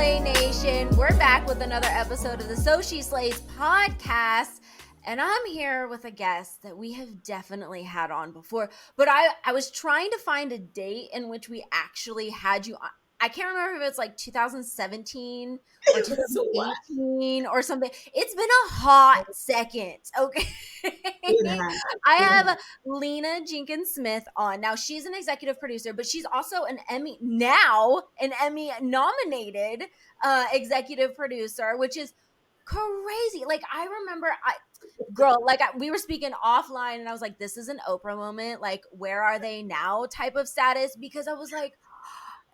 Slay Nation. We're back with another episode of the So She Slays podcast. And I'm here with a guest that we have definitely had on before. But I was trying to find a date in which we actually had you on. I can't remember if it's like 2017 or 2018 or something. It's been a hot second, okay? I have Lena Jenkins-Smith on. Now, she's an executive producer, but she's also an Emmy nominated executive producer, which is crazy. Like, I remember we were speaking offline and I was like, this is an Oprah moment. Like, where are they now type of status? Because I was like,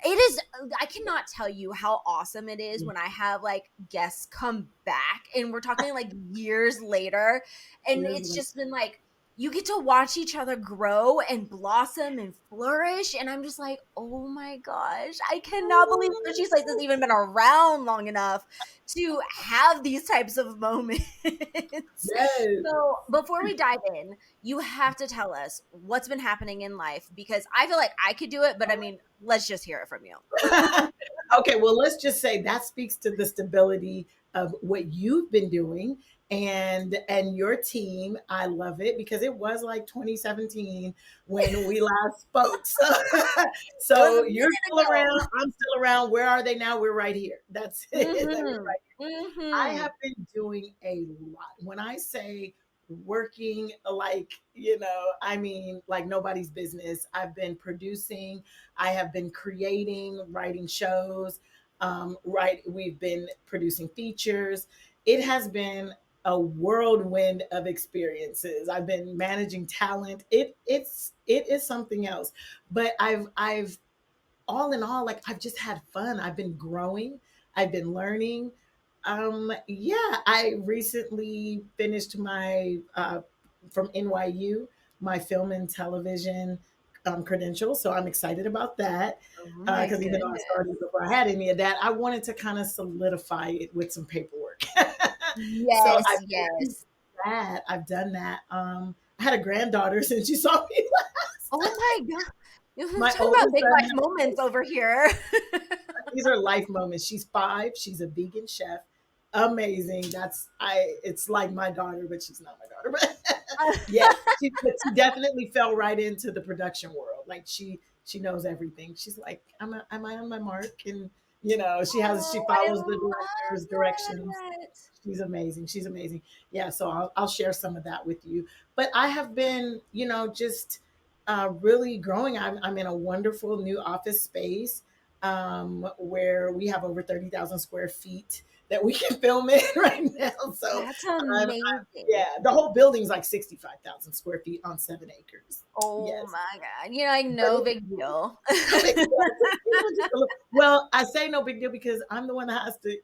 I cannot tell you how awesome it is when I have like guests come back and we're talking like years later. And it's just been like, you get to watch each other grow and blossom and flourish. And I'm just like, oh my gosh, I cannot believe So She Slays has even been around long enough to have these types of moments. Yes. So before we dive in, you have to tell us what's been happening in life, because I feel like I could do it, but I mean, let's just hear it from you. Okay, well, let's just say that speaks to the stability of what you've been doing and your team. I love it because it was like 2017 when we last spoke. So you're still around. I'm still around. Where are they now? We're right here. That's it. We're right here. I have been doing a lot. When I say working, like, I mean, like nobody's business. I've been producing. I have been creating, writing shows. We've been producing features. It has been a whirlwind of experiences. I've been managing talent. It is something else. But I've all in all, like, I've just had fun. I've been growing. I've been learning. Yeah, I recently finished my from NYU, my film and television credentials. So I'm excited about that because even though I started before I had any of that, I wanted to kind of solidify it with some paperwork. So I've done that. I had a granddaughter since you saw me last. Oh my God. You're talking about big life moments over here. These are life moments. She's 5. She's a vegan chef. Amazing. It's like my daughter, but she's not my daughter. But yeah, she definitely fell right into the production world. Like she knows everything. She's like, am I on my mark? And she follows the director's directions. She's amazing. She's amazing. Yeah. So I'll share some of that with you. But I have been, just really growing. I'm in a wonderful new office space where we have over 30,000 square feet that we can film in right now. So that's amazing. The whole building's like 65,000 square feet on 7 acres. Oh my God. No big deal. Well, I say no big deal because I'm the one that has to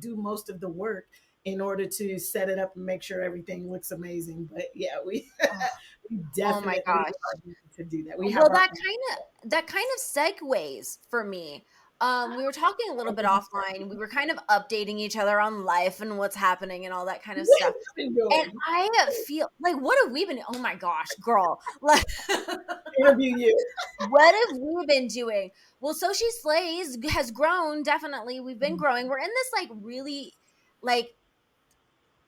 do most of the work in order to set it up and make sure everything looks amazing. But yeah, we definitely to do that. That kind of segues for me. We were talking a little bit offline. We were kind of updating each other on life and what's happening and all that kind of stuff. And I feel like, what have we been? Oh my gosh, girl! Like, interview you. What have we been doing? Well, So She Slays has grown. Definitely, we've been growing. We're in this like really, like,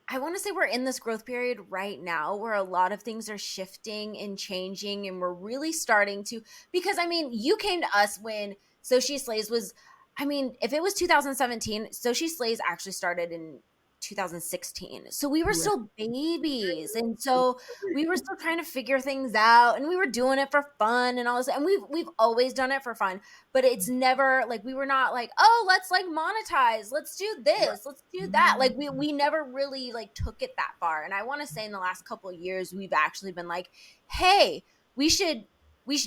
I want to say we're in this growth period right now where a lot of things are shifting and changing, and we're really starting to. Because I mean, you came to us when So She Slays was, I mean, if it was 2017, So She Slays actually started in 2016. So we were still babies. And so we were still trying to figure things out, and we were doing it for fun and all this. And we've always done it for fun, but it's never like, we were not like, oh, let's like monetize. Let's do this. Let's do that. Like we never really like took it that far. And I want to say in the last couple of years, we've actually been like, hey, we should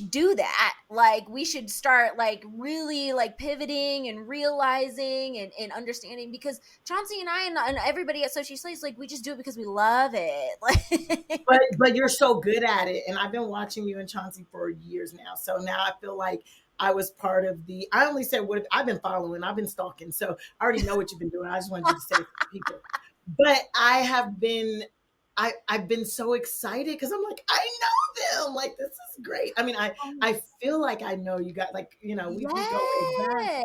do that. Like, we should start like really like pivoting and realizing and understanding, because Chauncey and I and everybody at So She Slays, like, we just do it because we love it. but you're so good at it. And I've been watching you and Chauncey for years now. So now I feel like I was part of I only said what I've been following. I've been stalking. So I already know what you've been doing. I just wanted you to say it to people. But I've been so excited because I'm like, I know them. Like, this is great. I mean, I feel like I know you got, like, we go way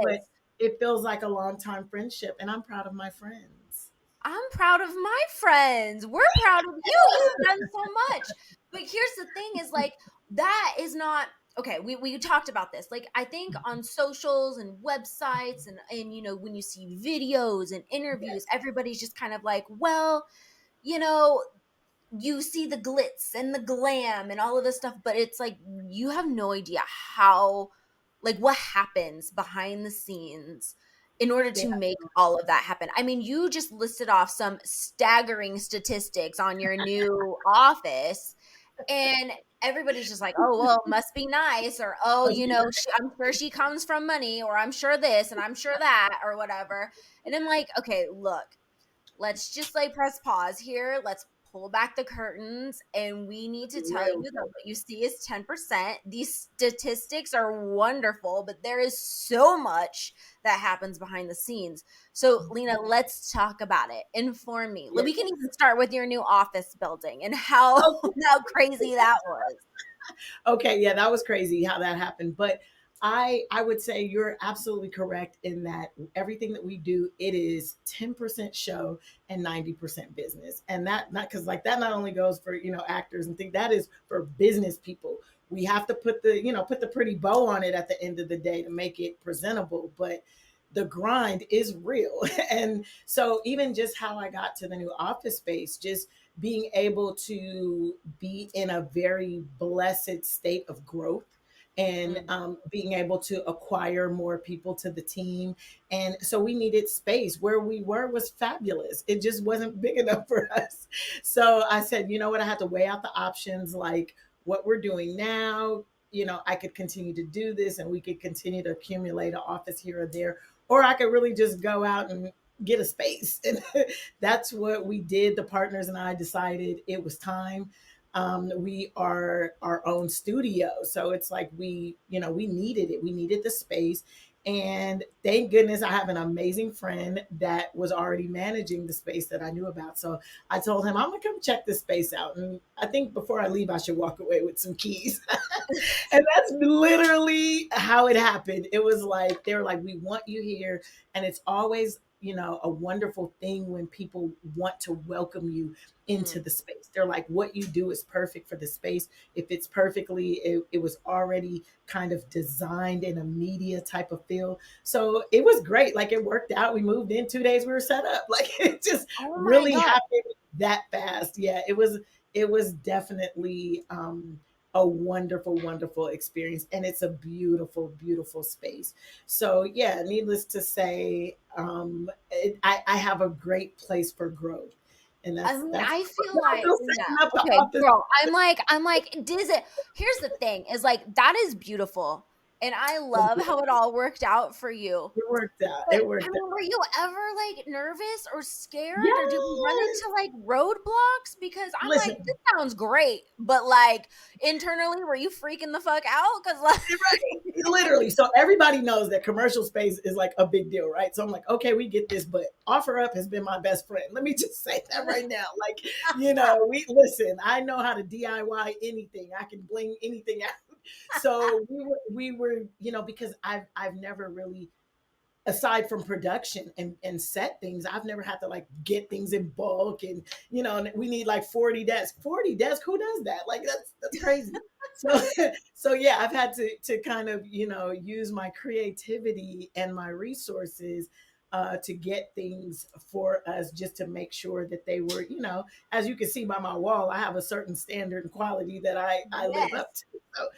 back, it feels like a long time friendship, and I'm proud of my friends. I'm proud of my friends. We're proud of you. You've done so much. But here's the thing is like that is not okay, we talked about this. Like I think on socials and websites and when you see videos and interviews, Yes, everybody's just kind of like, well, you know, you see the glitz and the glam and all of this stuff, but it's like you have no idea how, like, what happens behind the scenes in order they to have make all of that happen. I mean, you just listed off some staggering statistics on your new office, and everybody's just like, oh, well, must be nice, or oh, must be I'm sure she comes from money, or I'm sure this and I'm sure that, or whatever. And I'm like, okay, look, let's just like press pause here. Let's pull back the curtains, and we need to tell you real that good. what you see is 10%. These statistics are wonderful, but there is so much that happens behind the scenes. So, Lena, let's talk about it. Inform me. Yes. We can even start with your new office building and how how crazy that was. Okay, yeah, that was crazy how that happened. But I would say you're absolutely correct in that everything that we do, it is 10% show and 90% business. And that not because like that not only goes for, actors and things, that is for business people. We have to put the pretty bow on it at the end of the day to make it presentable. But the grind is real. And so even just how I got to the new office space, just being able to be in a very blessed state of growth and Mm. being able to acquire more people to the team. And so we needed space. Where we were was fabulous. It just wasn't big enough for us. So I said, you know what? I had to weigh out the options, like what we're doing now. I could continue to do this and we could continue to accumulate an office here or there, or I could really just go out and get a space. And that's what we did. The partners and I decided it was time. We are our own studio, so it's like we needed it. We needed the space, and thank goodness I have an amazing friend that was already managing the space that I knew about. So I told him I'm gonna come check this space out, and I think before I leave, I should walk away with some keys. And that's literally how it happened. It was like they were like, "We want you here," and it's always a wonderful thing when people want to welcome you into Mm. the space. They're like, what you do is perfect for the space. If it's perfectly, it was already kind of designed in a media type of feel. So it was great. Like it worked out. We moved in 2 days. We were set up. Like it just Oh my really god. happened that fast. Yeah, it was definitely a wonderful, wonderful experience. And it's a beautiful, beautiful space. So, yeah, needless to say, I have a great place for growth. And I that's, mean, that's, I feel I'm like still Lena. setting up the Okay, office. girl. I'm like, does it? Here's the thing: is like that is beautiful, and I love how it all worked out for you. It worked out. But It I worked out. mean, were you ever like nervous or scared, or did we run Yes. into like roadblocks? Because I'm like, Listen, this sounds great, but like internally, were you freaking the fuck out? Because like, right. Literally. So everybody knows that commercial space is like a big deal, right? So I'm like, okay, we get this, but OfferUp has been my best friend. Let me just say that right now. Like, we listen, I know how to DIY anything. I can bling anything out. So we were, because I've never really, aside from production and set things, I've never had to like get things in bulk. And we need like 40 desks, who does that? Like that's crazy. So so yeah, I've had to kind of use my creativity and my resources to get things for us, just to make sure that they were, as you can see by my wall, I have a certain standard and quality that I live yes, up to. So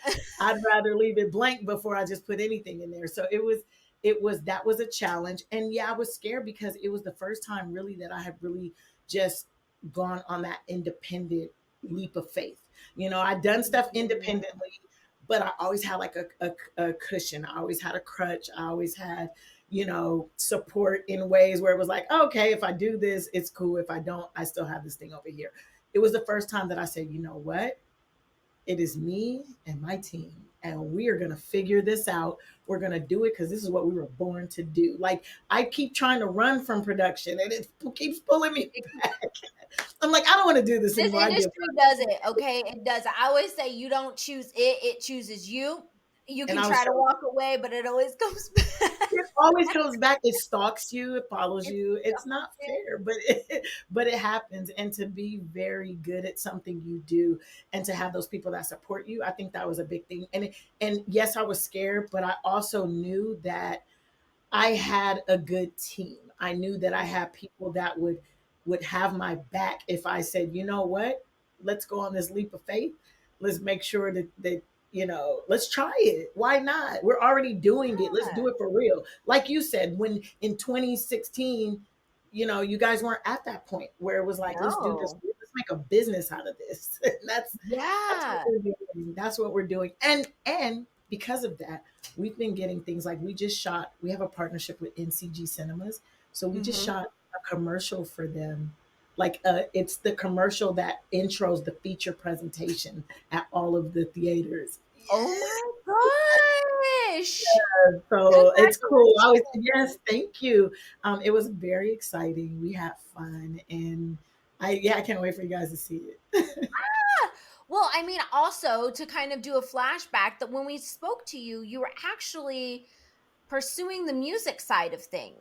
I'd rather leave it blank before I just put anything in there. So that was a challenge. And yeah, I was scared because it was the first time really that I had really just gone on that independent leap of faith. I'd done stuff Mhm. independently, but I always had like a cushion. I always had a crutch. I always had support in ways where it was like, okay, if I do this, it's cool. If I don't, I still have this thing over here. It was the first time that I said, you know what, it is me and my team, and we are going to figure this out. We're going to do it because this is what we were born to do. Like, I keep trying to run from production and it keeps pulling me back. I'm like, I don't want to do this This anymore. I give industry does it, okay? It does. I always say you don't choose it, it chooses you. You And can I was try to so, walk away, but it always comes back. it always comes back. It stalks you. It follows It's you. It's so not fair, but but it happens. And to be very good at something you do, and to have those people that support you, I think that was a big thing. And yes, I was scared, but I also knew that I had a good team. I knew that I had people that would have my back if I said, you know what, let's go on this leap of faith. Let's make sure that let's try it. Why not? We're already doing it. Let's do yeah. it for real. Like you said, when in 2016, you guys weren't at that point where it was like, let's do this. No. Let's make a business out of this. That's what Yeah. we're doing. That's what we're doing. And because of that, we've been getting things like we have a partnership with NCG Cinemas. So we just Mhm. shot a commercial for them. Like it's the commercial that intros the feature presentation at all of the theaters. Oh my gosh! So it's cool. I was, yes, Congratulations. thank you. It was very exciting. We had fun, and I can't wait for you guys to see it. Ah! Well, I mean, also to kind of do a flashback that when we spoke to you, you were actually pursuing the music side of things.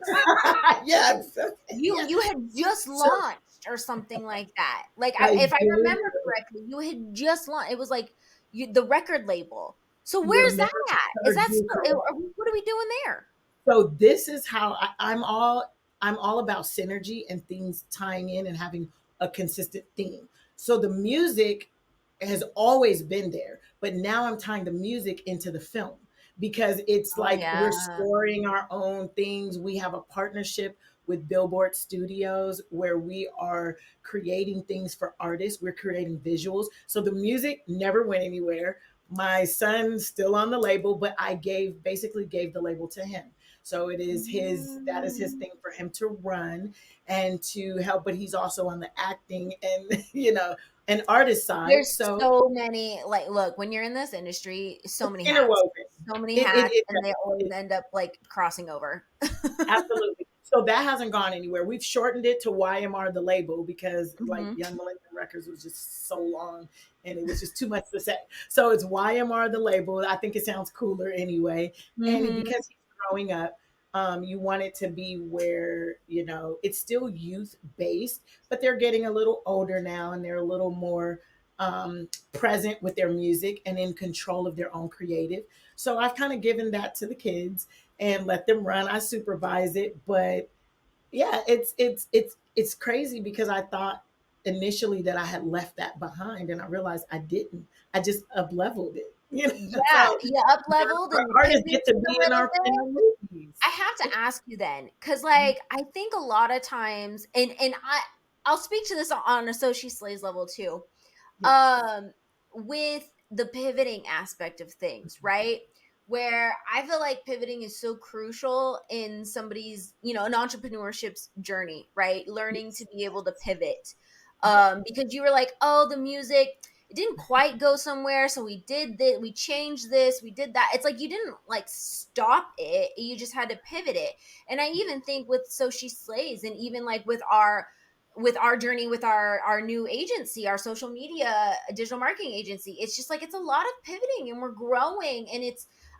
Yes, You yes. you had just So launched or something like that. Like, I if I did. remember correctly, you had just launched. It was like the record label. So You're where's that more at? Is heard that you still? correct. What are we doing there? So this is how I'm all about synergy and things tying in and having a consistent theme. So the music has always been there, but now I'm tying the music into the film because it's Oh like we're yeah. scoring our own things. We have a partnership with Billboard Studios where we are creating things for artists. We're creating visuals. So the music never went anywhere. My son's still on the label, but I basically gave the label to him. So that is his Mm. thing for him to run and to help, but he's also on the acting and, an artist side. There's So so many, like, look, when you're in this industry, so it's many hats. interwoven. So many It, it, hats, it, and they always it end up, like, crossing over. Absolutely. So that hasn't gone anywhere. We've shortened it to YMR the label because like Mhm. Young Millennium Records was just so long and it was just too much to say. So it's YMR the label. I think it sounds cooler anyway. And Mhm. because he's growing up, you want it to be where, it's still youth based, but they're getting a little older now and they're a little more present with their music and in control of their own creative. So I've kind of given that to the kids and let them run. I supervise it, but yeah, it's crazy because I thought initially that I had left that behind, and I realized I didn't. I just up leveled it. Yeah, So you up leveled our and you artists pivoted get to a be in little our bit. I movies. have to ask you then, because like I think a lot of times, and I'll speak to this on a So She Slays level too. Yes. Um, with the pivoting aspect of things, right? Where I feel like pivoting is so crucial in somebody's, an entrepreneurship's journey, right? Learning to Yes. be able to pivot. Yep. Because you were like, oh, the music, it didn't quite go somewhere, so we did this, we changed this, we did that. It's like you didn't like stop it, you just had to pivot it. And I even think with So She Slays, and even like with our journey with our new agency, our social media digital marketing agency, it's just like it's a lot of pivoting and we're growing, and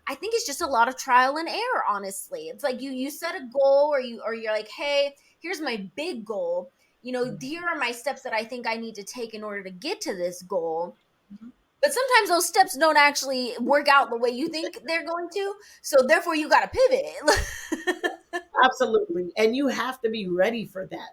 I think it's just a lot of trial and error, honestly. It's like you set a goal, or you're like, hey, here's my big goal, here are my steps that I think I need to take in order to get to this goal. Mhm. But sometimes those steps don't actually work out the way you think they're going to, so therefore you got to pivot. Absolutely. And you have to be ready for that.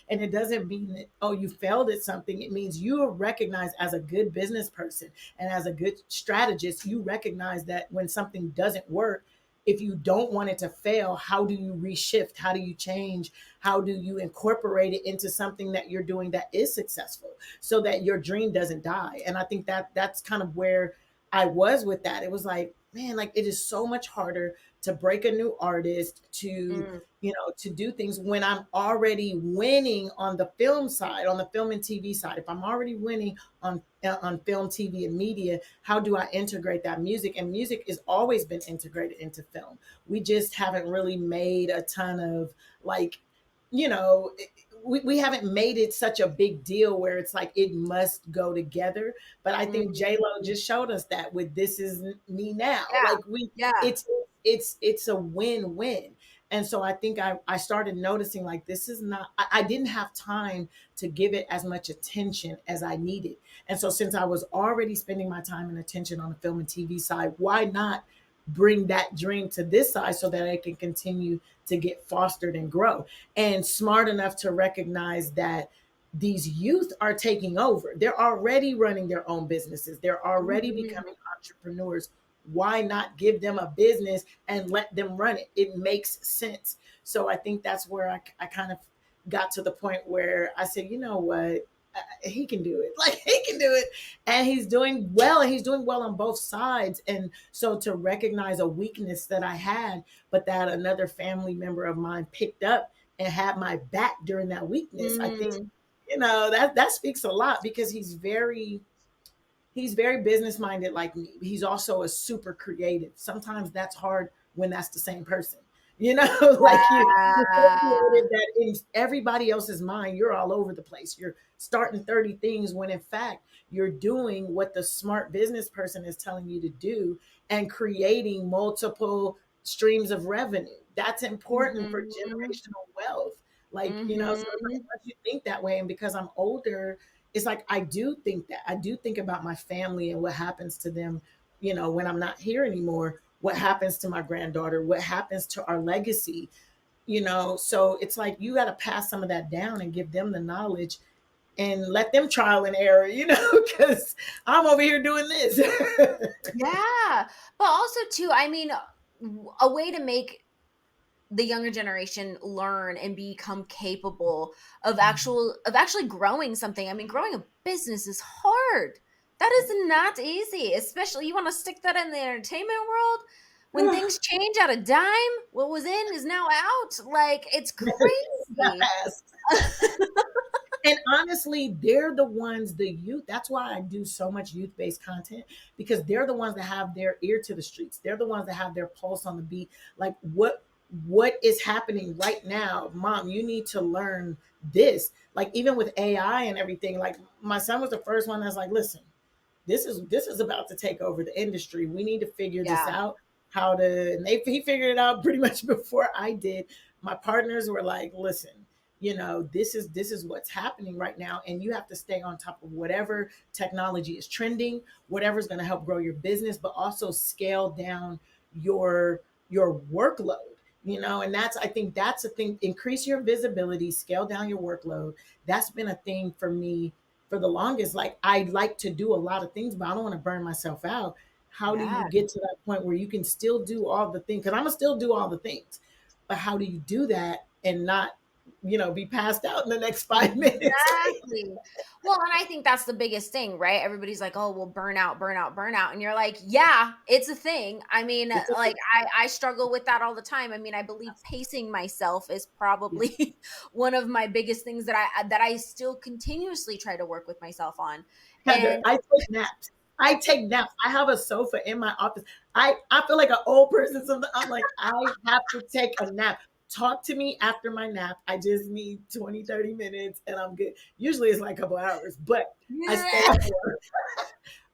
And it doesn't mean that, oh, you failed at something. It means you are recognized as a good business person and as a good strategist. You recognize that when something doesn't work, if you don't want it to fail, how do you reshift? How do you change? How do you incorporate it into something that you're doing that is successful so that your dream doesn't die? And I think that that's kind of where I was with that. It was like, man, like it is so much harder to break a new artist, to Mm, to do things when I'm already winning on the film side, on the film and TV side. If I'm already winning on film, TV, and media, how do I integrate that music? And music has always been integrated into film. We just haven't really made a ton of like, you know, we haven't made it such a big deal where it's like it must go together. But I think Mhm. J Lo just showed us that with This Is Me Now. Yeah. Like we, Yeah. it's a win win. And so I think I started noticing like this is not. I didn't have time to give it as much attention as I needed. And so since I was already spending my time and attention on the film and TV side, why not bring that dream to this side so that I can continue to get fostered and grow? And smart enough to recognize that these youth are taking over. They're already running their own businesses, they're already Mhm. becoming entrepreneurs. Why not give them a business and let them run it? It makes sense. So I think that's where I kind of got to the point where I said, you know what? He can do it. Like he can do it. And he's doing well. And he's doing well on both sides. And so to recognize a weakness that I had, but that another family member of mine picked up and had my back during that weakness, I think, Mm. that speaks a lot because he's very business minded like me. He's also a super creative. Sometimes that's hard when that's the same person. Like you're so Yeah. creative that in everybody else's mind, you're all over the place. You're starting 30 things when in fact you're doing what the smart business person is telling you to do and creating multiple streams of revenue. That's important for Mhm. generational wealth. So it's like Mhm. once you think that way, and because I'm older, it's like I do think that. I do think about my family and what happens to them, when I'm not here anymore, what happens to my granddaughter, what happens to our legacy, so it's like you got to pass some of that down and give them the knowledge and let them trial and error, because I'm over here doing this. Yeah. But also too, I mean, a way to make the younger generation learn and become capable of actually growing something. I mean, growing a business is hard. That is not easy, especially you want to stick that in the entertainment world when things change at a dime. What was in is now out. Like it's crazy. Fast. And honestly, they're the ones, the youth. That's why I do so much youth based content because they're the ones that have their ear to the streets. They're the ones that have their pulse on the beat. Like what is happening right now, mom? You need to learn this. Like even with AI and everything. Like my son was the first one that's like, listen, this is about to take over the industry. We need to figure this Yeah. out. How to and he figured it out pretty much before I did. My partners were like, listen, this is what's happening right now, and you have to stay on top of whatever technology is trending, whatever's going to help grow your business, but also scale down your workload. And I think that's a thing. Increase your visibility, scale down your workload. That's been a thing for me for the longest. Like I like to do a lot of things, but I don't want to burn myself out. How do you Yeah. get to that point where you can still do all the things? Because I'm gonna still do all the things, but how do you do that and not, be passed out in the next 5 minutes? Exactly. Well, and I think that's the biggest thing, right? Everybody's like, "Oh, well, burnout, burnout, burnout," and you're like, "Yeah, it's a thing." I mean, It's a like thing. I struggle with that all the time. I mean, I believe pacing myself is probably one of my biggest things that I still continuously try to work with myself on. Heather, And I take naps. I take naps. I have a sofa in my office. I feel like an old person. Something. I'm like, I have to take a nap. Talk to me after my nap. I just need 20, 30 minutes and I'm good. Usually it's like a couple hours, but I stay up yeah, for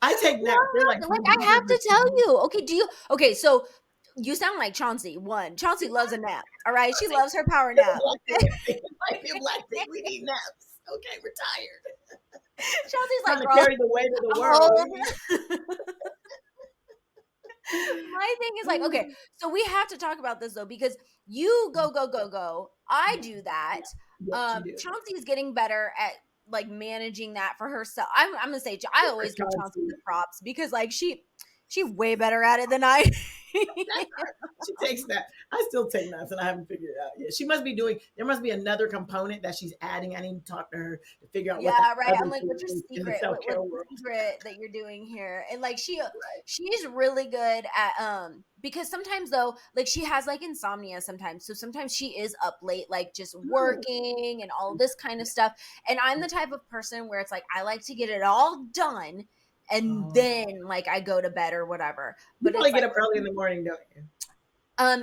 I take naps. They're like, like I have to tell you. Okay, do you okay, so you sound like Chauncey. One, Chauncey loves a nap. All right. She loves her power it's a nap. black Okay. thing. It might be a black thing. We need naps. Okay, we're tired. Chauncey's like, Trying to girl, carry the weight of the I'm world. old. My thing is like, okay, so we have to talk about this though, because you go, go, go, go. I Yeah, do that. yes, you do. Chauncey is getting better at like managing that for herself. I'm gonna say I Good for always give Chauncey Chauncey. the props because like she way better at it than I. That's her. She takes naps. I still take naps, and I haven't figured it out yet. She must be doing. There must be another component that she's adding. I need to talk to her to figure out what that Yeah, right. other I'm like, thing what's your is in the secret? self care What's the world. secret that you're doing here? And like Right. she's really good at because sometimes though, like she has like insomnia sometimes. So sometimes she is up late, like just Oh, working and all this kind of yeah. stuff. And I'm the type of person where it's like I like to get it all done and Oh, then like I go to bed or whatever. you But it's probably get like up early in the morning, don't you?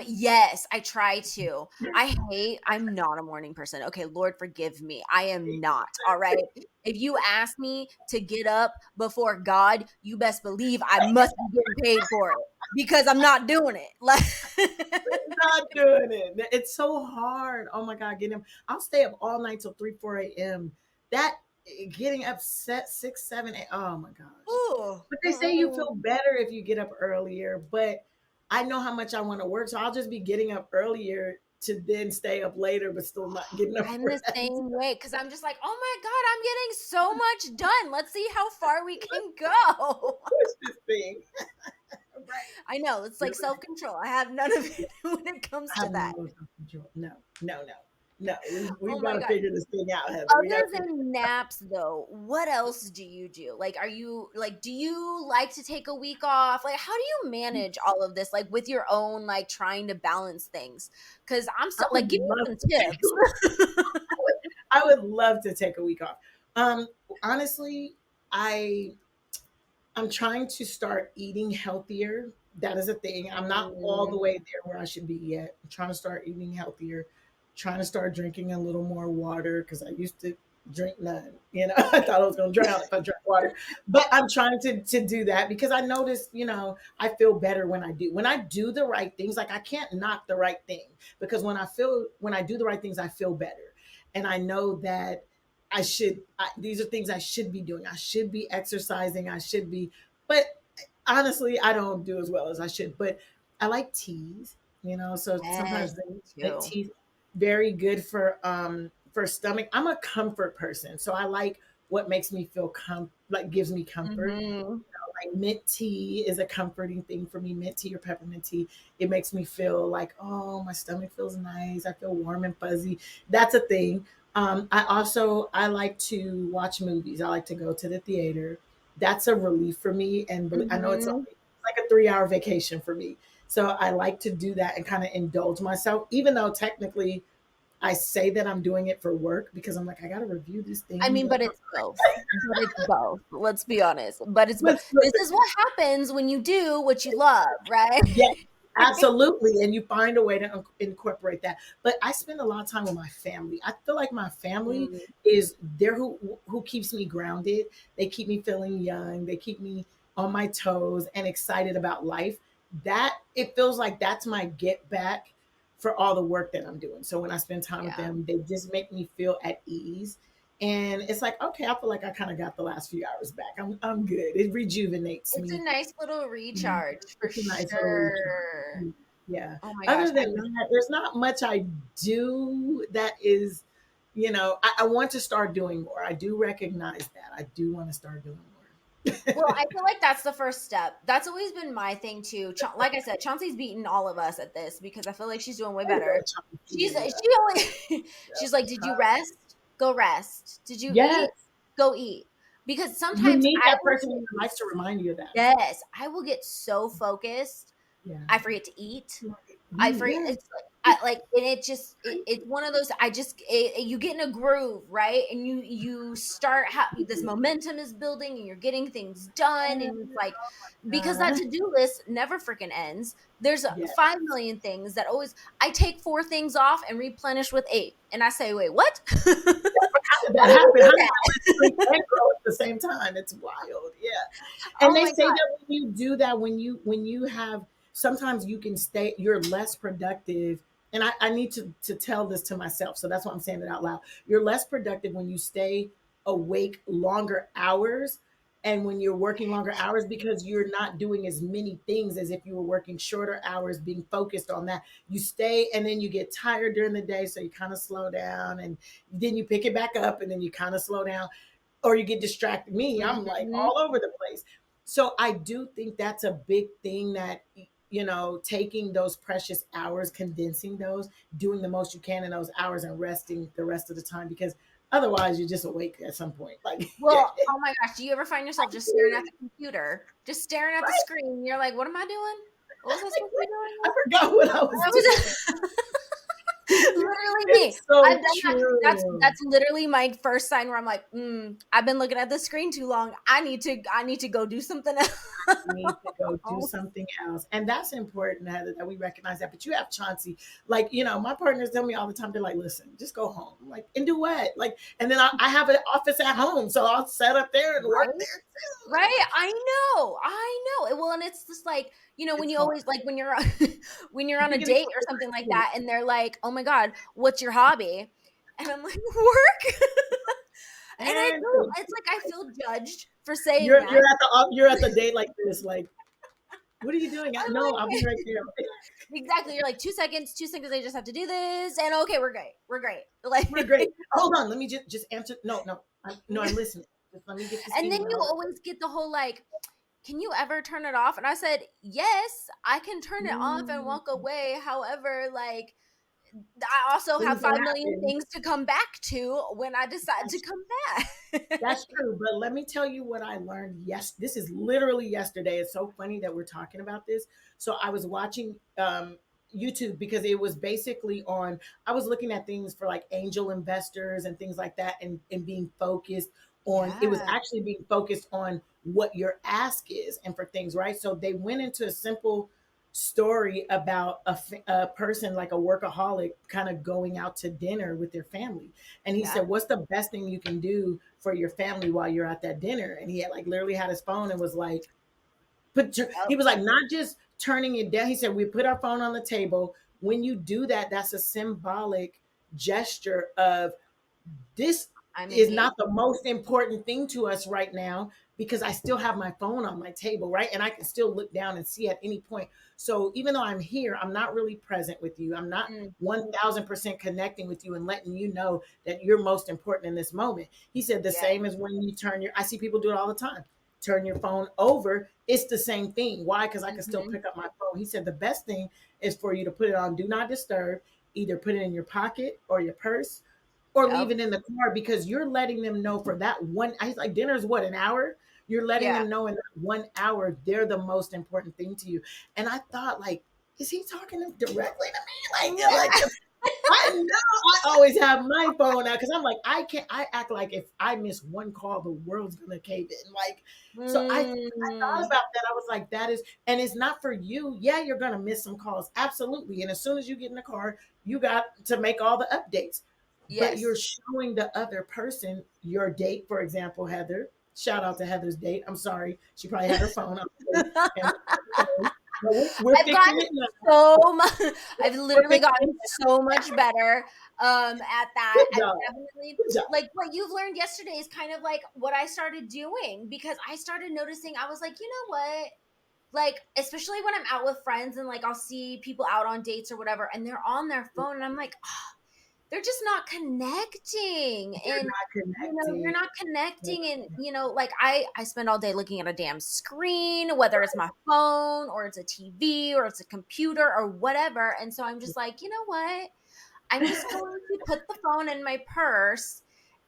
Yes, I try to. I'm not a morning person. Okay, Lord forgive me. I am not. All right. If you ask me to get up before God, you best believe I must be getting paid for it because I'm not doing it. Like Not doing it. It's so hard. Oh my God, getting him. I'll stay up all night till 3, 4 a.m. That getting up set 6, 7, 8. Oh my gosh. ooh, But they say you mm-mm. feel better if you get up earlier, but I know how much I want to work, so I'll just be getting up earlier to then stay up later, but still not getting up I'm for the that. same way because I'm just like, oh my God, I'm getting so much done. Let's see how far we can go. Push this thing. Right. I know it's You're like self right. control. I have none of Yeah. it when it comes I to have that. no self-control. No, no, no, no. We've Oh got my to God. figure this thing out, Heather. We got to Other figure. than naps though, what else do you do? Like are you like do you like to take a week off? Like how do you manage all of this like with your own like trying to balance things? Cuz I'm I still would like give me love some to take a week. tips. I would love to take a week off. Um, Honestly, I I'm trying to start eating healthier. That is a thing. I'm not all the Mm, way there where I should be yet. I'm trying to start eating healthier, trying to start drinking a little more water because I used to drink none. You know, I thought I was going to drown if I drank water. But I'm trying to do that because I noticed, I feel better when I do. When I do the right things, like I can't knock the right thing because when I do the right things, I feel better. And I know that these are things I should be doing. I should be exercising. But honestly, I don't do as well as I should. But I like teas, so yes, sometimes they me make too. teas very good for stomach. I'm a comfort person. So I like what makes me feel like gives me comfort. Mhm. Like mint tea is a comforting thing for me. Mint tea or peppermint tea. It makes me feel like, oh, my stomach feels nice. I feel warm and fuzzy. That's a thing. I like to watch movies. I like to go to the theater. That's a relief for me. And I know it's Mhm. only like a 3 hour vacation for me. So I like to do that and kind of indulge myself, even though technically I say that I'm doing it for work because I'm like, I got to review this I thing. mean, but it's both. But it's both. Let's be honest. But it's both. This Listen, is what happens when you do what you love, right? yes, absolutely. And you find a way to incorporate that. But I spend a lot of time with my family. I feel like my family Mm, is there who keeps me grounded. They keep me feeling young. They keep me on my toes and excited about life. That it feels like that's my get back for all the work that I'm doing. So when I spend time with yeah. them, they just make me feel at ease. And it's like, okay, I feel like I kind of got the last few hours back. I'm good. It rejuvenates It's a me. nice little Mhm. recharge for It's a nice little recharge. sure. Yeah. Oh my gosh. Other than that, there's not much I do that is, I want to start doing more. I do recognize that. I do want to start doing more. Well, I feel like that's the first step. That's always been my thing too. Like I said, Chauncey's beaten all of us at this because I feel like she's doing way Way to go, better. Chauncey. She Yeah. always she's like, "Did you rest? Go rest. Did you eat? Yes. Go eat." Because You sometimes need I that will person in your life to remind you of that. yes, I will get so focused, Yeah. I forget to eat. I You, forget yes. it's like and it's one of those you get in a groove, right? And you start this momentum is building and you're getting things done and it's like because that God. to-do list never freaking ends. There's Yeah. 5 million things that always I take 4 things off and replenish with 8. And I say, "Wait, what?" How did Why that do you happen? do How did that? I sleep and grow at the same time? It's wild. Yeah. And Oh they my say god. that when you do that, when you have sometimes you can stay, you're less productive. And I need to tell this to myself. So that's why I'm saying it out loud. You're less productive when you stay awake longer hours and when you're working longer hours because you're not doing as many things as if you were working shorter hours, being focused on that. You stay and then you get tired during the day. So you kind of slow down and then you pick it back up and then you kind of slow down or you get distracted. Me, I'm like Mhm. all over the place. So I do think that's a big thing that taking those precious hours, condensing those, doing the most you can in those hours and resting the rest of the time because otherwise you're just awake at some point. Like Well, oh my gosh, do you ever find yourself just staring at the computer, just staring at the right? screen? You're like, "What am I doing? What was I supposed to be doing?" I forgot what I was I doing. was Literally me. It's so I've done that. true. That's literally my first sign where I'm like, I've been looking at the screen too long. I need to go do something Need to go do else. something else. And that's important, Heather, that we recognize that. But you have Chauncey, like, my partners tell me all the time, they're like, listen, just go home. I'm like, and do what? Like, and then I have an office at home. So I'll set up there and work Right? there too. Like, Right? I know. Well, and it's just like, when it's you hard. always like when you're when you're You on a think it's date or something like that, and they're like, "Oh my god, what's your hobby?" And I'm like, "Work." And I and feel it's like I feel judged for saying you're that. you're at the date like this, like, what are you doing? I'm No, I'll be like, right there. exactly. You're like 2 seconds, 2 seconds. I just have to do this, and okay, we're great. We're great. Like, We're great. Hold on, let me just answer. No, no, I'm listening. Just let me get this and then you email. always get the whole like, can you ever turn it off? And I said, yes, I can turn it off and Mm, walk away. However, like, I also have things that 5 million happen. things to come back to when I decide to That's come back. That's true, but let me tell you what I learned. Yes, this is literally yesterday. It's so funny that we're talking about this. So I was watching YouTube because it was basically on. I was looking at things for like angel investors and things like that, and being focused on. It was Yeah. actually being focused on what your ask is and for things, right? So they went into a simple story about a person like a workaholic kind of going out to dinner with their family, and he Yeah. said, what's the best thing you can do for your family while you're at that dinner? And he had like literally had his phone and was like, he Yep. was like, not just turning it down. He said, we put our phone on the table. When you do that, that's a symbolic gesture of this I'm is engaged. not the most important thing to us right now because I still have my phone on my table, right? And I can still look down and see at any point. So even though I'm here, I'm not really present with you. I'm not Mm, 1000% connecting with you and letting you know that you're most important in this moment. He said the yeah. same as when you turn your, I see people do it all the time. Turn your phone over. It's the same thing. Why? Because I can still Hmm. pick up my phone. He said the best thing is for you to put it on do not disturb, either put it in your pocket or your purse or leave Yep. it in the car because you're letting them know for that one. I like dinner's what, an hour? You're letting Yeah. them know in that 1 hour they're the most important thing to you. And I thought, like, is he talking directly to me? Like, Yeah. I know I always have my phone out because I'm like, I can't. I act like if I miss one call, the world's gonna cave in. Like, so I thought Mm, about that. I was like, that is, and it's not for you. Yeah, you're gonna miss some calls, absolutely. And as soon as you get in the car, you got to make all the updates. But you're yes. showing the other person your date, for example, Heather. Shout out to Heather's date. I'm sorry, she probably had her phone on the date, and but we're I've fixing gotten it now. so much. I've We're literally fixing it gotten so much better at that. now. Good I've job. definitely, Good job. like, what you've learned yesterday is kind of like what I started doing, because I started noticing, I was like, you know what? Like, especially when I'm out with friends and like I'll see people out on dates or whatever, and they're on their phone, and I'm like, they're just not connecting. You're And not you're connecting. not connecting. And like I spend all day looking at a damn screen, whether it's my phone or it's a TV or it's a computer or whatever. And so I'm just like, you know what, I'm just going to put the phone in my purse.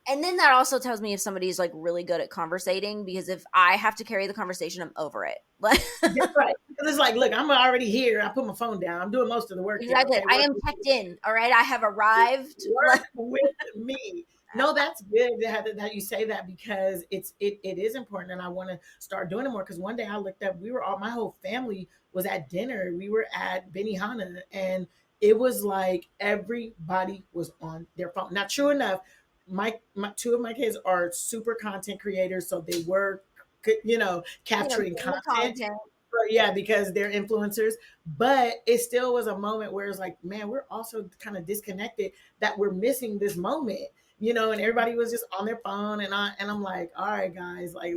And then that also tells me if somebody's like really good at conversating, because if I have to carry the conversation, I'm over it. Like, That's right. Because it's like, look, I'm already here. I put my phone down. I'm doing most of the work here. exactly, Okay, I work am checked in. All right, I have arrived. Like, with me. No, that's good that you say that because it is important, and I want to start doing it more. Because one day I looked up, we were all my whole family was at dinner. We were at Benihana, and it was like everybody was on their phone. Now, true enough, my two of my kids are super content creators, so they were capturing doing the content. content. Yeah, because they're influencers. But it still was a moment where it's like, man, we're also kind of disconnected that we're missing this moment, and everybody was just on their phone and I'm like, all right, guys, like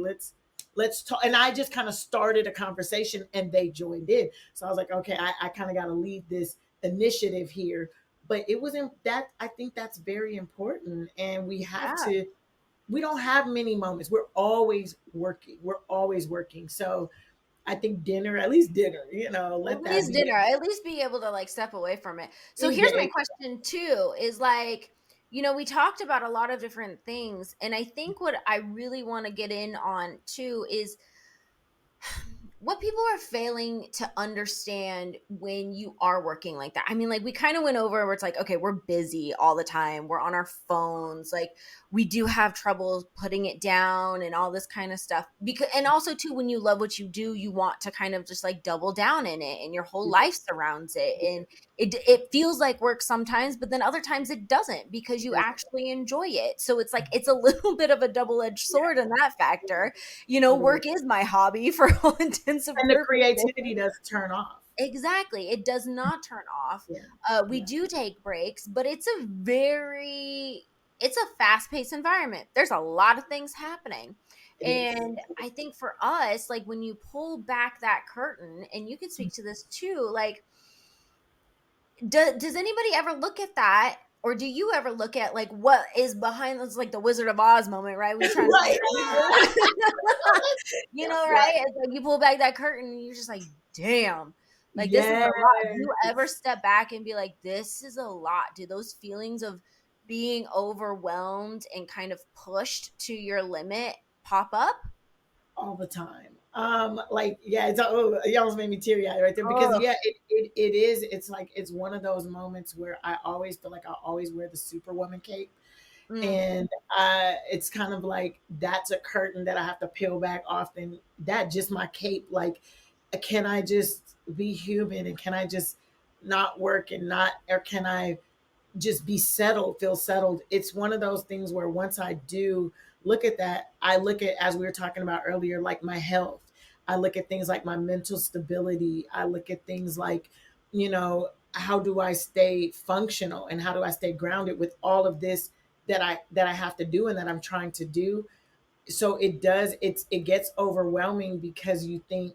let's talk. And I just kind of started a conversation and they joined in. So I was like, okay, I kind of gotta lead this initiative here. But it wasn't that I think that's very important. And Yeah. we don't have many moments. We're always working. We're always working. So I think dinner, at least dinner, At let that least be dinner, at least be able to like step away from it. So it. here's my question too, is like, we talked about a lot of different things. And I think what I really want to get in on too is what people are failing to understand when you are working like that. I mean, like we kind of went over where it's like, okay, we're busy all the time. We're on our phones. Like we do have trouble putting it down and all this kind of stuff. Because and also too, when you love what you do, you want to kind of just like double down in it and your whole life surrounds it. And it feels like work sometimes, but then other times it doesn't because you actually enjoy it. So it's like it's a little bit of a double-edged sword in that factor. It is. Work is my hobby for all intents and And the purposes. creativity does turn off. Exactly. It does not turn off. Yeah. We Yeah. do take breaks, but it's a fast-paced environment. There's a lot of things happening. It is. And I think for us, like when you pull back that curtain, and you can speak to this too, like does anybody ever look at that, or do you ever look at like what is behind this, like the Wizard of Oz moment, right? When you're trying to Right. figure out Yeah, right? right. It's like you pull back that curtain and you're just like, damn, like this is a Yes. lot. Do you ever step back and be like, this is a lot? Do those feelings of being overwhelmed and kind of pushed to your limit pop up? All the time. Like, yeah, it's you almost made me teary eyed right there because Oh, yeah, it is. It's like it's one of those moments where I always feel like I always wear the Superwoman cape, mm, and it's kind of like that's a curtain that I have to peel back often. That just my cape. Like, can I just be human and can I just not work and not, or can I just be settled, feel settled. It's one of those things where once I do look at that, I look at, as we were talking about earlier, like my health. I look at things like my mental stability. I look at things like, how do I stay functional and how do I stay grounded with all of this that I have to do and that I'm trying to do. So it gets overwhelming because you think,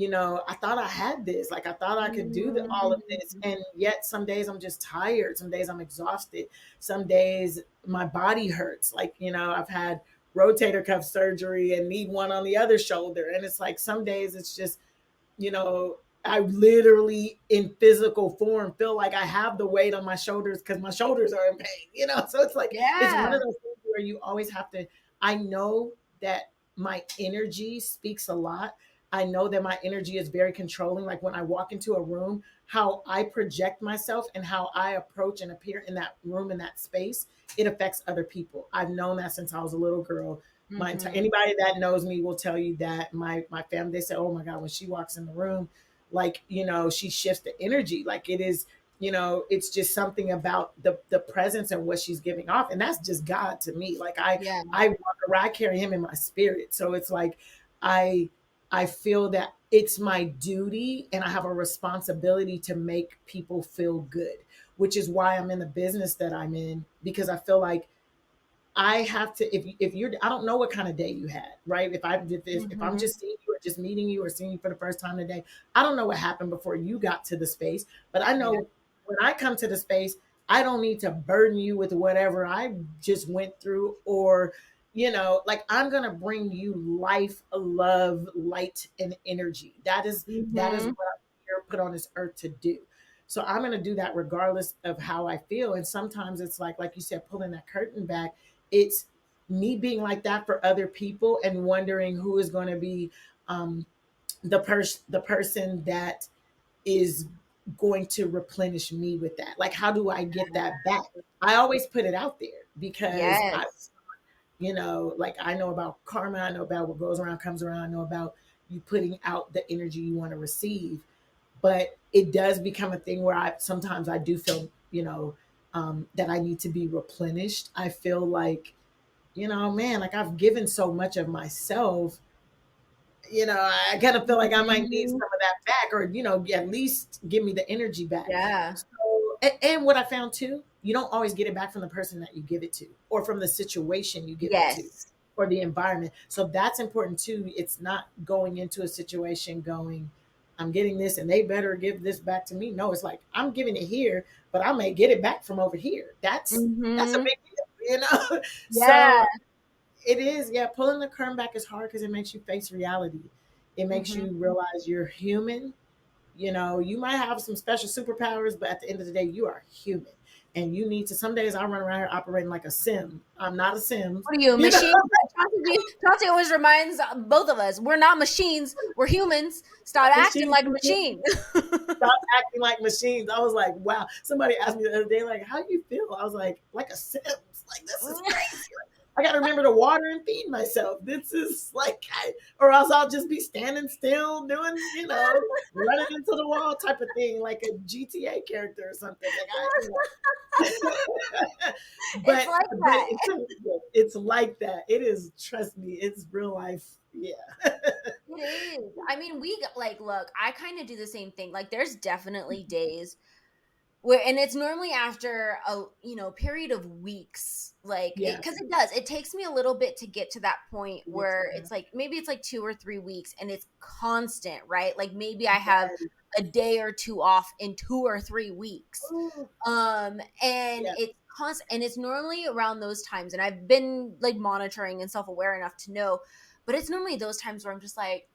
I thought I had this. Like I thought I could do all of this. mm, And yet some days I'm just tired. Some days I'm exhausted. Some days my body hurts. Like, I've had rotator cuff surgery and need one on the other shoulder. And it's like some days it's just, you know, I literally in physical form feel like I have the weight on my shoulders because my shoulders are in pain. So it's like it's one of yeah. those things where you always have to. I know that my energy speaks a lot. I know that my energy is very controlling. Like when I walk into a room, how I project myself and how I approach and appear in that room, in that space, it affects other people. I've known that since I was a little girl. Hmm. Anybody that knows me will tell you that my family, they say, oh my God, when she walks in the room, like, she shifts the energy. Like it is, it's just something about the presence and what she's giving off. And that's just God to me. Like Yeah. I walk around, I carry him in my spirit. So it's like I I feel that it's my duty and I have a responsibility to make people feel good, which is why I'm in the business that I'm in, because I feel like I have to, if you're, I don't know what kind of day you had, right? If I'm Hmm. just seeing you or just meeting you or seeing you for the first time today, I don't know what happened before you got to the space, but I Yeah. know when I come to the space, I don't need to burden you with whatever I just went through, or like I'm gonna bring you life, love, light, and energy. That is Hmm. what I'm here put on this earth to do. So I'm gonna do that regardless of how I feel. And sometimes it's like you said, pulling that curtain back, it's me being like that for other people and wondering who is going to be um, the person that is going to replenish me with that. Like, how do I get that back? I always put it out there because Yes. like I know about karma. I know about what goes around comes around. I know about you putting out the energy you want to receive. But it does become a thing where I do feel, that I need to be replenished. I feel like, man, like I've given so much of myself, I kind of feel like I might need Mhm. some of that back, or, at least give me the energy back. Yeah. So, and what I found too, you don't always get it back from the person that you give it to, or from the situation you give it to, Yes. or the environment. So that's important too. It's not going into a situation going, I'm getting this and they better give this back to me. No, it's like I'm giving it here, but I may get it back from over here. That's a Mhm. big deal. Yeah. So it is, yeah. Pulling the curtain back is hard because it makes you face reality. It makes Mhm. you realize you're human. You might have some special superpowers, but at the end of the day, you are human. and you need to. Some days I run around here operating like a sim. I'm not a Sims, What are you, a you know. machine? Chauncey always reminds both of us, we're not machines, we're humans. Stop acting Machines like a do this. machine. Stop acting like machines. I was like, wow. Somebody asked me the other day, like, how do you feel? I was like a Sims. Like, this is crazy. I got to remember to water and feed myself. This is like, or else I'll just be standing still doing, running into the wall type of thing, like a GTA character or something. Like It's but like that. it's like that. It is. Trust me, it's real life. Yeah. It is. I mean, like, look, I kind of do the same thing. Like, there's definitely days where, and it's normally after a period of weeks, like, Yeah. because it does. It takes me a little bit to get to that point It gets where there. it's like maybe it's like 2 or 3 weeks, and it's constant, right? Like maybe I have Yes. a day or two off in 2 or 3 weeks, Ooh, and yeah. it's constant, and it's normally around those times. And I've been like monitoring and self-aware enough to know, but it's normally those times where I'm just like,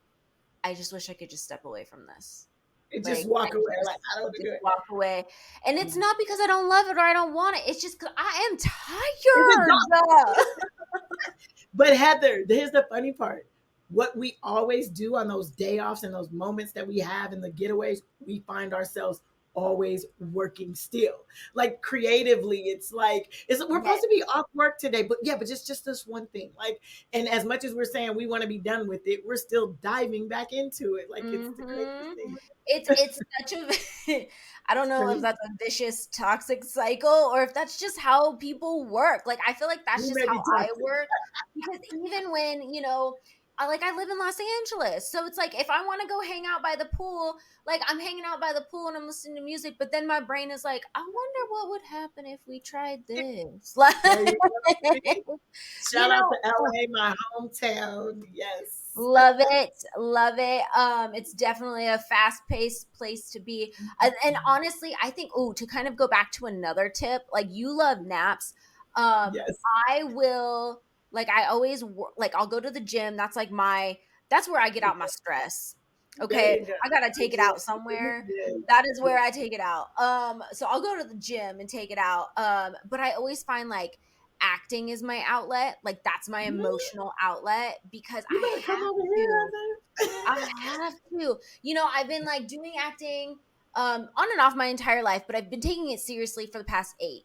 I just wish I could just step away from this. And just Like, walk and away. Like, I don't want to just do it. walk away. And it's Yeah. not because I don't love it or I don't want it. It's just because I am It's tired. But Heather, here's the funny part. What we always do on those day offs and those moments that we have in the getaways, we find ourselves always working still. Like creatively, it's like we're Yes. supposed to be off work today, but yeah, but just this one thing. Like, and as much as we're saying we want to be done with it, we're still diving back into it. Like it's the craziest Hmm. thing. It's such a I don't It's know if crazy. that's a vicious toxic cycle or if that's just how people work. Like I feel like that's We just may how be I toxic. work, because even when, I live in Los Angeles. So it's like if I want to go hang out by the pool, like I'm hanging out by the pool and I'm listening to music, but then my brain is like, I wonder what would happen if we tried this. Like There you go. See? you Shout out know, to LA, my hometown. Yes. love it, love it. It's definitely a fast-paced place to be. And honestly, I think, oh, to kind of go back to another tip, like you love naps. Um, Yes. I will, like I always like I'll go to the gym. That's where I get out my stress. There Okay. you go. I gotta The take it out somewhere. gym. That is Yeah. where I take it out. So I'll go to the gym and take it out. But I always find like acting is my outlet. Like that's my Yeah. emotional outlet because You I better come have over here, to. I Heather. have to. I've been like doing acting on and off my entire life, but I've been taking it seriously for the past 8,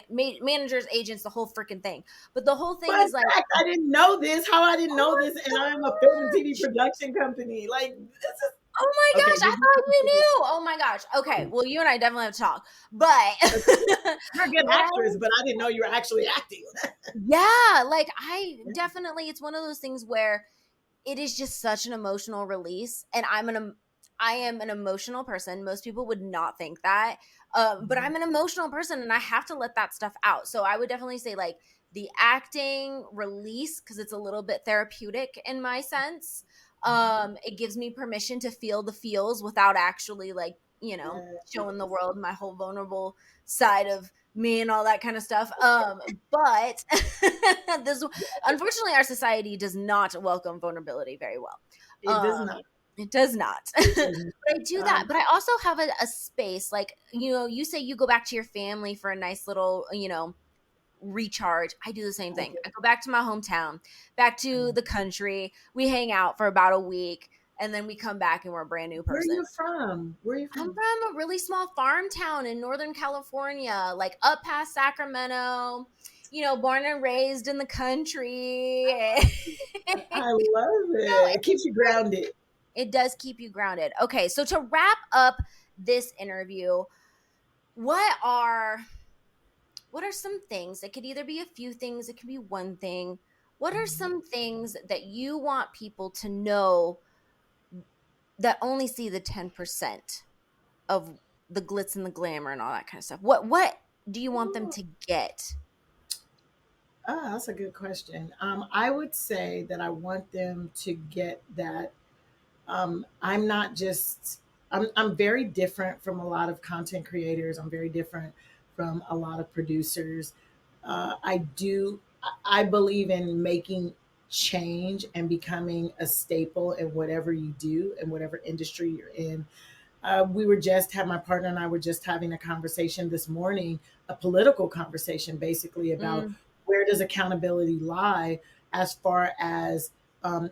managers, agents, the whole freaking thing. But the whole thing Fun is like, fact, I didn't know this. How I didn't oh know my this, and I'm a film and TV gosh. production company. Like this is Oh my okay. gosh, I thought you knew. Oh my gosh. Okay, well, you and I definitely have to talk. But You're a good what I actress, but I didn't know you were actually acting. yeah, like I definitely, it's one of those things where it is just such an emotional release, and I am an emotional person. Most people would not think that, but I'm an emotional person and I have to let that stuff out. So I would definitely say like the acting release, because it's a little bit therapeutic in my sense. It gives me permission to feel the feels without actually like, Yeah. showing the world my whole vulnerable side of me and all that kind of stuff. But this, unfortunately, our society does not welcome vulnerability very well. It does Um, not. it does not. It But does I do not. that. But I also have a space, like, you say you go back to your family for a nice little, recharge. I do the same thing. I go back to my hometown, back to the country. We hang out for about a week, and then we come back and we're a brand new Where are person. you from? Where are you I'm from? from a really small farm town in Northern California, like up past Sacramento, born and raised in the country. I love it. It keeps you grounded. It does keep you grounded. Okay, so to wrap up this interview, what are what are some things? It could either be a few things, it could be one thing. What are some things that you want people to know that only see the 10% of the glitz and the glamour and all that kind of stuff? What do you want them to get? Ah, that's a good question. I would say that I want them to get that I'm not just I'm very different from a lot of content creators. I'm very different from a lot of producers. I believe in making change and becoming a staple in whatever you do and whatever industry you're in. we were just had my partner and I were just having a conversation this morning, a political conversation, basically about Mm, where does accountability lie as far as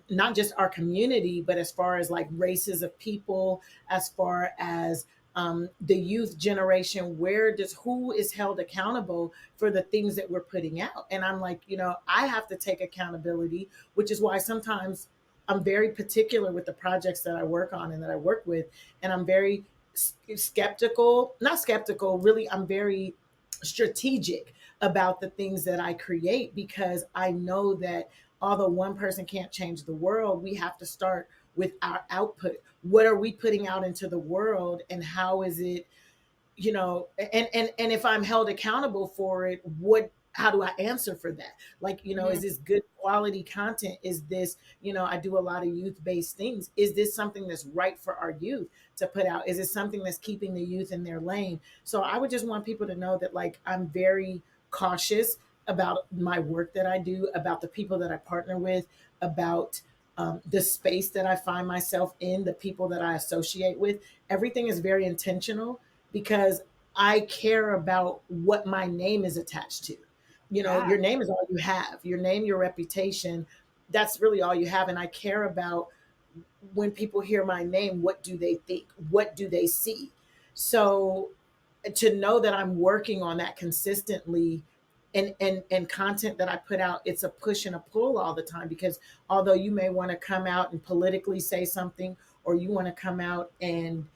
not just our community, but as far as like races of people, as far as the youth generation, where does who is held accountable for the things that we're putting out? And I'm like, I have to take accountability, which is why sometimes I'm very particular with the projects that I work on and that I work with. And I'm very skeptical, not skeptical, really, I'm very strategic about the things that I create because I know that although one person can't change the world, we have to start with our output. What are we putting out into the world and how is it, and if I'm held accountable for it, how do I answer for that? Like, is mm, this good quality content? Is this, I do a lot of youth based things. Is this something that's right for our youth to put out? Is it something that's keeping the youth in their lane? So I would just want people to know that, like, I'm very cautious about my work that I do, about the people that I partner with, about the space that I find myself in, the people that I associate with. Everything is very intentional because I care about what my name is attached to. yeah. Your name is all you have. Your name, your reputation, that's really all you have. And I care about when people hear my name, what do they think? What do they see? So to know that I'm working on that consistently and content that I put out, it's a push and a pull all the time because although you may want to come out and politically say something or you want to come out and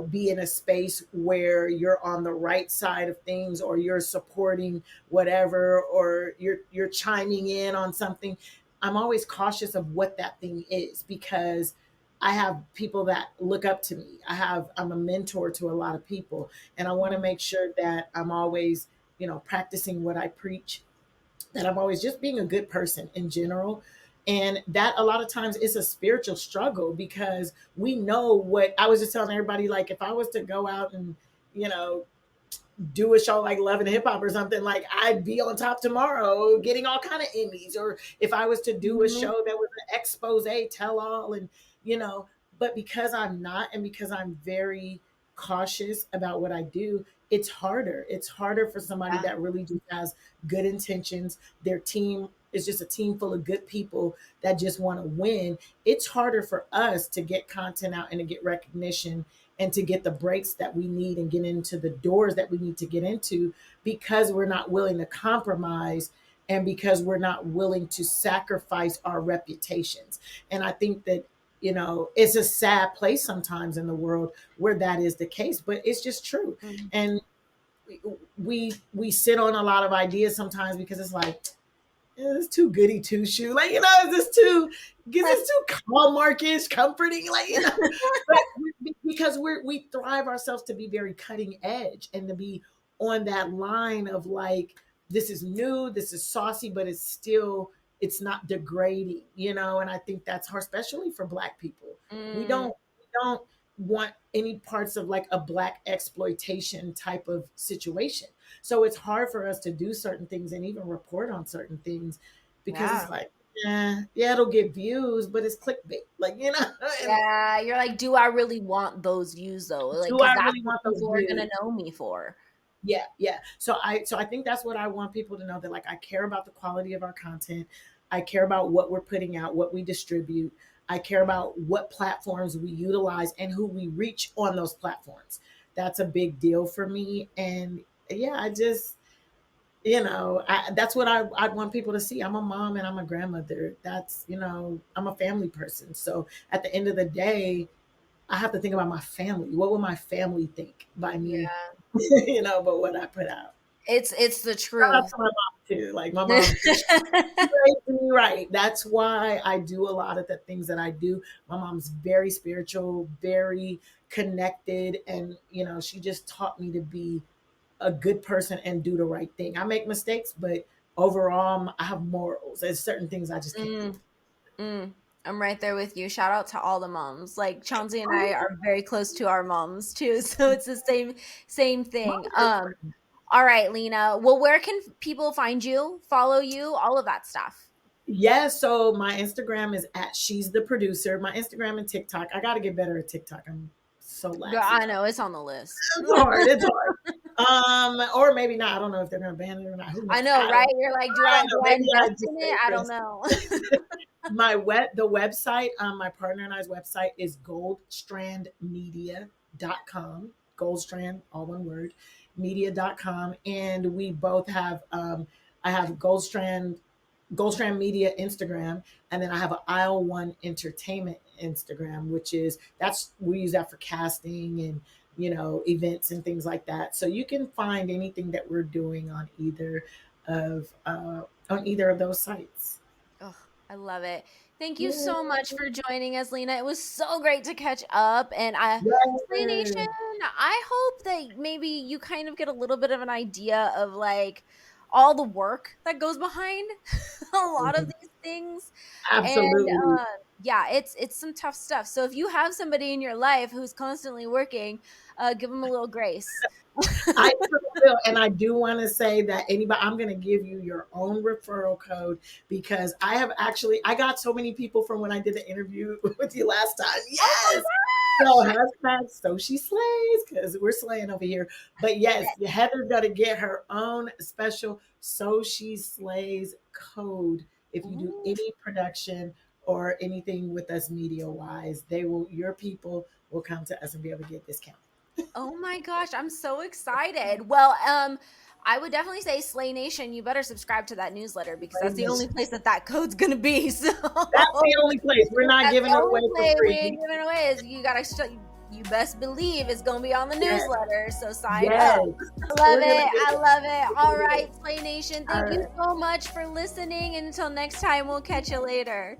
be in a space where you're on the right side of things or you're supporting whatever or you're chiming in on something, I'm always cautious of what that thing is because I have people that look up to me. I'm a mentor to a lot of people and I want to Mm, make sure that I'm always, practicing what I preach, that I'm always just being a good person in general. And that a lot of times is a spiritual struggle because we know what I was just telling everybody, like if I was to go out and, you know, do a show like Love and Hip Hop or something, like I'd be on top tomorrow getting all kind of Emmys. Or if I was to do a mhm, show that was an expose, tell all, and you know, but because I'm not, and because I'm very cautious about what I do, it's harder. It's harder for somebody yeah. that really just has good intentions. Their team is just a team full of good people that just want to win. It's harder for us to get content out and to get recognition and to get the breaks that we need and get into the doors that we need to get into because we're not willing to compromise and because we're not willing to sacrifice our reputations. And I think that it's a sad place sometimes in the world where that is the case, but it's just true. Mm. And we sit on a lot of ideas sometimes because it's like, it's too goody two shoe. Like, is this too Hallmarkish, comforting? Like, but because we thrive ourselves to be very cutting edge and to be on that line of like, this is new, this is saucy, but it's not degrading, and I think that's hard, especially for Black people. We Mm, don't want any parts of like a Black exploitation type of situation. So it's hard for us to do certain things and even report on certain things because it's yeah. like, yeah, it'll get views, but it's clickbait. Like, and Yeah, you're like, "Do I really want those views though?" Like, do because I that's really what want those people are views? gonna know me for. Yeah, yeah. So I think that's what I want people to know, that like I care about the quality of our content. I care about what we're putting out, what we distribute. I care about what platforms we utilize and who we reach on those platforms. That's a big deal for me. And yeah, I just that's what I want people to see. I'm a mom and I'm a grandmother. That's, I'm a family person. So at the end of the day, I have to think about my family. What will my family think by me, Yeah. but what I put out? It's the Shout out truth. to my mom too. Like my mom, she raised me right. That's why I do a lot of the things that I do. My mom's very spiritual, very connected, and she just taught me to be a good person and do the right thing. I make mistakes, but overall, I have morals. There's certain things I just can't do. Mm, mm. I'm right there with you. Shout out to all the moms. Like, Chauncey and I are very close to our moms too, so it's the same thing. Moms are important. All right, Lena. Well, where can people find you, follow you, all of that stuff? Yeah, so my Instagram is at she's the producer. My Instagram and TikTok. I got to get better at TikTok. I'm so Girl, lax I about know it. it's on the list. It's hard. It's hard. Or maybe not. I don't know if they're going to ban it or not. Who I knows? know, right? You're like, I don't do know. I Maybe I invest just in take it? I don't risks. know. The website, my partner and I's website is goldstrandmedia.com. Goldstrand, all one word, media.com. And we both have, I have Goldstrand Media Instagram, and then I have an Aisle One Entertainment Instagram, which is that's we use that for casting and events and things like that. So you can find anything that we're doing on either of those sites. Oh, I love it. Thank you Yeah. so much for joining us, Lena. It was so great to catch up. And Slay Nation, Yes. I hope that maybe you kind of get a little bit of an idea of like all the work that goes behind a lot of these things. And Absolutely. yeah, it's some tough stuff. So if you have somebody in your life who's constantly working, give them a little grace. I sure will. And I do want to say that I'm going to give you your own referral code because I got so many people from when I did the interview with you last time. Oh my Yes. So gosh! hashtag so she slays because we're slaying over here. But yes, Heather's got to get her own special so she slays code. If you do Ooh. any production or anything with us media wise, your people will come to us and be able to get discount. Oh my gosh, I'm so excited. Well, I would definitely say Slay Nation, you better subscribe to that newsletter because that's the only place that that code's going to be. So That's the only place. We're not that's giving the it only away for play we ain't free. giving away is you best believe it's going to be on the Yes. newsletter. So sign Yes. up. I love We're gonna it. get I it. love it. We're All gonna get right, it. Slay Nation, All thank you right. so much for listening. And until next time, we'll catch you later.